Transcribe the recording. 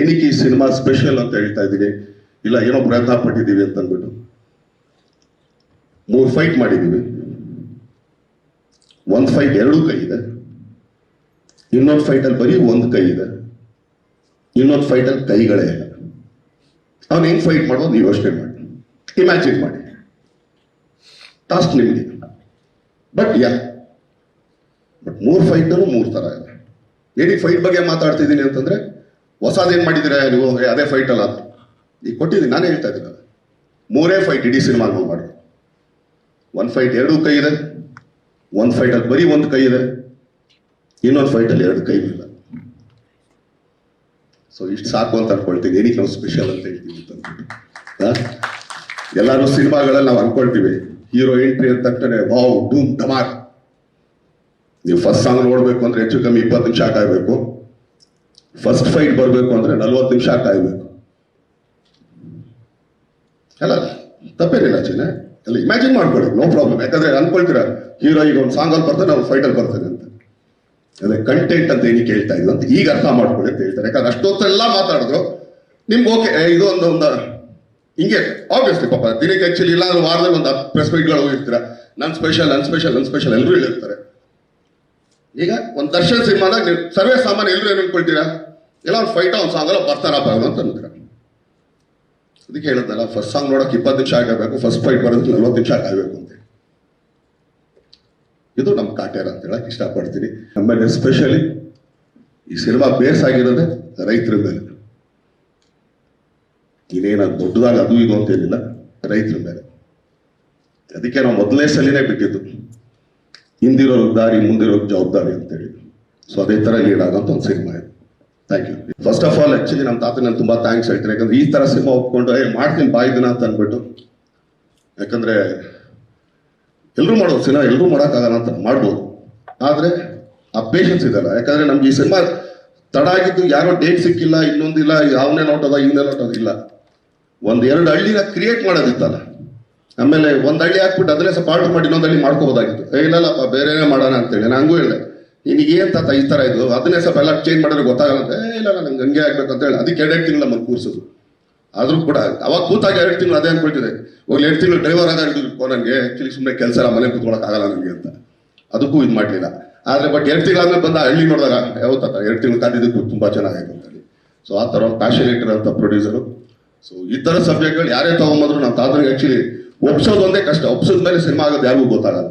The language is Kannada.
ಏನಕ್ಕೆ ಈ ಸಿನಿಮಾ ಸ್ಪೆಷಲ್ ಅಂತ ಹೇಳ್ತಾ ಇದ್ದೀನಿ, ಇಲ್ಲ ಏನೋ ಪ್ರಯತ್ನ ಪಟ್ಟಿದ್ದೀವಿ ಅಂತ ಅಂದ್ಬಿಟ್ಟು 3 ಫೈಟ್ ಮಾಡಿದ್ದೀವಿ. ಒಂದು ಫೈಟ್ 2 ಕೈ ಇದೆ, ಇನ್ನೊಂದು ಫೈಟಲ್ಲಿ ಬರೀ 1 ಕೈ ಇದೆ, ಇನ್ನೊಂದು ಫೈಟಲ್ಲಿ ಕೈಗಳೇ ಇಲ್ಲ. ಅವ್ನು ಹೆಂಗ್ ಫೈಟ್ ಮಾಡೋದು ನೀವು ಯೋಚನೆ ಮಾಡಿ, ಇಮ್ಯಾಜಿನ್ ಮಾಡಿ, ಟಾಸ್ಕ್ ನಿಮಗೆ. ಬಟ್ 3 ಫೈಟಲ್ಲೂ 3 ಥರ ಇದೆ. ಏನಕ್ಕೆ ಫೈಟ್ ಬಗ್ಗೆ ಮಾತಾಡ್ತಿದ್ದೀನಿ ಅಂತಂದ್ರೆ, ಹೊಸದೇನು ಮಾಡಿದ್ದೀರಾ ನೀವು, ಅದೇ ಫೈಟ್ ಅಲ್ಲ ಈಗ ಕೊಟ್ಟಿದ್ದೀನಿ, ನಾನೇ ಹೇಳ್ತಾ ಇದ್ದೀನಿ. 3 ಫೈಟ್ ಇಡೀ ಸಿನಿಮಾ ಮಾಡಿ. 1 ಫೈಟ್ 2 ಕೈ ಇದೆ, 1 ಫೈಟಲ್ಲಿ ಬರೀ 1 ಕೈ ಇದೆ, ಇನ್ನೊಂದು ಫೈಟಲ್ಲಿ 2 ಕೈ ಇಲ್ಲ. ಸೊ ಇಷ್ಟು ಸಾಕು ಅಂತ ಅನ್ಕೊಳ್ತೀವಿ. ಏನಕ್ಕೆ ನಾವು ಸ್ಪೆಷಲ್ ಅಂತ ಹೇಳ್ತೀವಿ ಅಂತ ಎಲ್ಲರೂ ಸಿನಿಮಾಗಳಲ್ಲಿ ನಾವು ಅನ್ಕೊಳ್ತೀವಿ, ಹೀರೋ ಎಂಟ್ರಿ ಅಂದ ತಕ್ಷಣ ವಾವ್ ಡೂಮ್ ಧಮಾರ್. ನೀವು ಫಸ್ಟ್ ಸಾಂಗ್ ನೋಡ್ಬೇಕು ಅಂದ್ರೆ ಹೆಚ್ಚು ಕಮ್ಮಿ 20 ನಿಮಿಷ ಕಾಯ್ಬೇಕು. ಫಸ್ಟ್ ಫೈಟ್ ಬರಬೇಕು ಅಂದ್ರೆ 40 ನಿಮಿಷ ಕಾಯ್ಬೇಕು. ಅಲ್ಲ ತಪ್ಪೇನಿಲ್ಲ ಚಿನ್ನ, ಎಲ್ಲ ಇಮ್ಯಾಜಿನ್ ಮಾಡ್ಕೊಳ್ಳಿ, ನೋ ಪ್ರಾಬ್ಲಮ್. ಯಾಕಂದ್ರೆ ಅನ್ಕೊಳ್ತೀರಾ ಹೀರೋ ಈಗ ಒಂದು ಸಾಂಗಲ್ಲಿ ಬರ್ತಾನೆ, ಅವ್ನು ಫೈಟಲ್ಲಿ ಬರ್ತಾನೆ ಅಂತ. ಅದೇ ಕಂಟೆಂಟ್ ಅಂತ ಏನಕ್ಕೆ ಹೇಳ್ತಾ ಇದ್ರು ಅಂತ ಈಗ ಅರ್ಥ ಮಾಡ್ಕೊಳ್ಳಿ ಅಂತ ಹೇಳ್ತಾರೆ. ಯಾಕಂದ್ರೆ ಅಷ್ಟೊತ್ತೆಲ್ಲ ಮಾತಾಡಿದ್ರು ನಿಮ್ಗೆ ಓಕೆ, ಇದು ಒಂದು ಹಿಂಗೆ ಆಬ್ವಿಯಸ್ಲಿ ಪಾಪ ದಿನಕ್ಕೆ ಆಕ್ಚುಲಿ ಇಲ್ಲ ಅಂದ್ರೆ ವಾರದಲ್ಲಿ ಒಂದು 10 ಪ್ರೆಸ್ ಮೀಟ್ಗಳು ಹೋಗಿರ್ತೀರ. ನನ್ ಸ್ಪೆಷಲ್ ಎಲ್ಲರೂ ಹೇಳಿರ್ತಾರೆ. ಈಗ ಒಂದು ದರ್ಶನ್ ಸಿನಿಮಾದಾಗ ನೀವು ಸರ್ವೇ ಸಾಮಾನ್ಯ ಎಲ್ಲರೂ ಏನು ಅನ್ಕೊಳ್ತೀರಾ, ಎಲ್ಲ ಒಂದು ಫೈಟ್ ಒಂದು ಸಾಂಗಲ್ಲ ಬರ್ತಾರಪ್ಪ ಅಂತ ಅಂತೀರ. ಅದಕ್ಕೆ ಹೇಳಿದ್ನಲ್ಲ, ಫಸ್ಟ್ ಸಾಂಗ್ ನೋಡೋಕೆ 20 ನಿಮಿಷ ಆಗಬೇಕು, ಫಸ್ಟ್ ಫೈಟ್ ಬರೋದಕ್ಕೆ 40 ನಿಮಿಷ ಆಗಬೇಕು ಅಂತ. ಇದು ನಮ್ಮ ಕಾಟೇರ ಅಂತ ಹೇಳಕ್ ಇಷ್ಟಪಡ್ತೀನಿ. ಆಮೇಲೆ ಎಸ್ಪೆಷಲಿ ಈ ಸಿನಿಮಾ ಬೇಸ್ ಆಗಿರೋದೆ ರೈತರ ಮೇಲೆ. ಇನ್ನೇನ ದೊಡ್ಡದಾಗ ಅದು ಇದು ಅಂತೇನಿಲ್ಲ, ರೈತರ ಮೇಲೆ. ಅದಕ್ಕೆ ನಾವು ಮೊದಲನೇ ಸಲಿನೇ ಬಿಟ್ಟಿದ್ದು ಹಿಂದಿರೋರ್ಗೆ ದಾರಿ ಮುಂದಿರೋರ್ಗೆ ಜವಾಬ್ದಾರಿ ಅಂತೇಳಿ. ಸೊ ಅದೇ ತರ ಲೀಡ್ ಆಗೋಂಥ ಒಂದು ಸಿನಿಮಾ ಇದೆ. Thank you. First of all actually ನಮ್ಮ ತಾತ ನಾನು ತುಂಬಾ ಥ್ಯಾಂಕ್ಸ್ ಹೇಳ್ತೀನಿ. ಯಾಕಂದ್ರೆ ಈ ತರ ಸಿನಿಮಾ ಒಪ್ಕೊಂಡು ಮಾಡ್ತೀನಿ ಬಾಯ್ದಿನ ಅಂತ ಅಂದ್ಬಿಟ್ಟು. ಯಾಕಂದ್ರೆ ಎಲ್ಲರೂ ಮಾಡೋದು ಸಿನಿಮಾ, ಎಲ್ಲರೂ ಮಾಡೋಕ್ಕಾಗಲ್ಲ ಅಂತ ಮಾಡ್ಬೋದು, ಆದ್ರೆ ಆ ಪೇಷನ್ಸ್ ಇದೆಲ್ಲ. ಯಾಕಂದ್ರೆ ನಮ್ಗೆ ಈ ಸಿನಿಮಾ ತಡ ಆಗಿದ್ದು ಯಾರೋ ಡೇಟ್ ಸಿಕ್ಕಿಲ್ಲ, ಇನ್ನೊಂದಿಲ್ಲ, ಅವನೇ ನೋಟೋದ ಇವನೇ ನೋಟೋದಿಲ್ಲ. 1-2 ಹಳ್ಳಿನ ಕ್ರಿಯೇಟ್ ಮಾಡೋದಿತ್ತಲ್ಲ. ಆಮೇಲೆ 1 ಹಳ್ಳಿ ಹಾಕ್ಬಿಟ್ಟು ಅದನ್ನೇ ಸ್ವಲ್ಪ ಆರ್ಡರ್ ಮಾಡಿ ಇನ್ನೊಂದು ಹಳ್ಳಿ ಮಾಡ್ಕೋಬೋದಾಗಿತ್ತು. ಇಲ್ಲಲ್ಲಪ್ಪ ಬೇರೆನೇ ಮಾಡೋಣ ಅಂತೇಳಿ ನಾನು ಹಂಗೂ ಹೇಳಿದೆ. ನಿನಗೆ ಏನ್ ತಾತ ಈ ತರ ಇದು, ಅದನ್ನೇ ಸ್ವಲ್ಪ ಎಲ್ಲ ಚೇಂಜ್ ಮಾಡಿದ್ರೆ ಗೊತ್ತಾಗಲ್ಲ ಅಂತ. ಇಲ್ಲ ನಂಗೆ ಹಂಗೆ ಆಗ್ಬೇಕು ಅಂತ ಹೇಳಿ ಅದಕ್ಕೆ 2 ತಿಂಗಳು ನಮ್ಮನ್ನು ಕೂರಿಸೋದು. ಆದ್ರೂ ಕೂಡ ಅವಾಗ ಕೂತಾಗ 2 ತಿಂಗಳು ಅದೇ ಅನ್ಕೊಳ್ತಿದೆ, ಹೋಗ್ಲಿ 2 ತಿಂಗಳು ಡ್ರೈವರ್ ಆಗ ನನಗೆ ಆಕ್ಚುಲಿ ಸುಮ್ಮನೆ ಕೆಲಸ ಎಲ್ಲ ಮನೆ ಕೂತ್ಕೊಳಕ್ ಆಗಲ್ಲ ನನಗೆ ಅಂತ. ಅದಕ್ಕೂ ಇದು ಮಾಡ್ಲಿಲ್ಲ. ಆದ್ರೆ ಬಟ್ 2 ತಿಂಗಳಾದ್ಮೇಲೆ ಬಂದ ಹಳ್ಳಿ ನೋಡಿದಾಗ ಯಾವತ್ತ 2 ತಿಂಗಳು ಕಾದಿದ್ದಕ್ಕೂ ತುಂಬಾ ಚೆನ್ನಾಗಾಯ್ತು ಅಂತ ಹೇಳಿ. ಸೊ ಆ ತರ ಒಂದು ಪ್ಯಾಷನೇಟರ್ ಅಂತ ಪ್ರೊಡ್ಯೂಸರು. ಸೊ ಈ ತರ ಸಬ್ಜೆಕ್ಟ್ಗಳು ಯಾರೇ ತಗೊಂಬಂದ್ರು ನಮ್ಮ ತಾತನಿಗೆ ಆಕ್ಚುಲಿ ಒಪ್ಸೋದು ಒಂದೇ ಕಷ್ಟ. ಒಪ್ಸೋದ್ಮೇಲೆ ಸಿನಿಮಾ ಆಗೋದು ಯಾರಿಗೂ ಗೊತ್ತಾಗಲ್ಲ.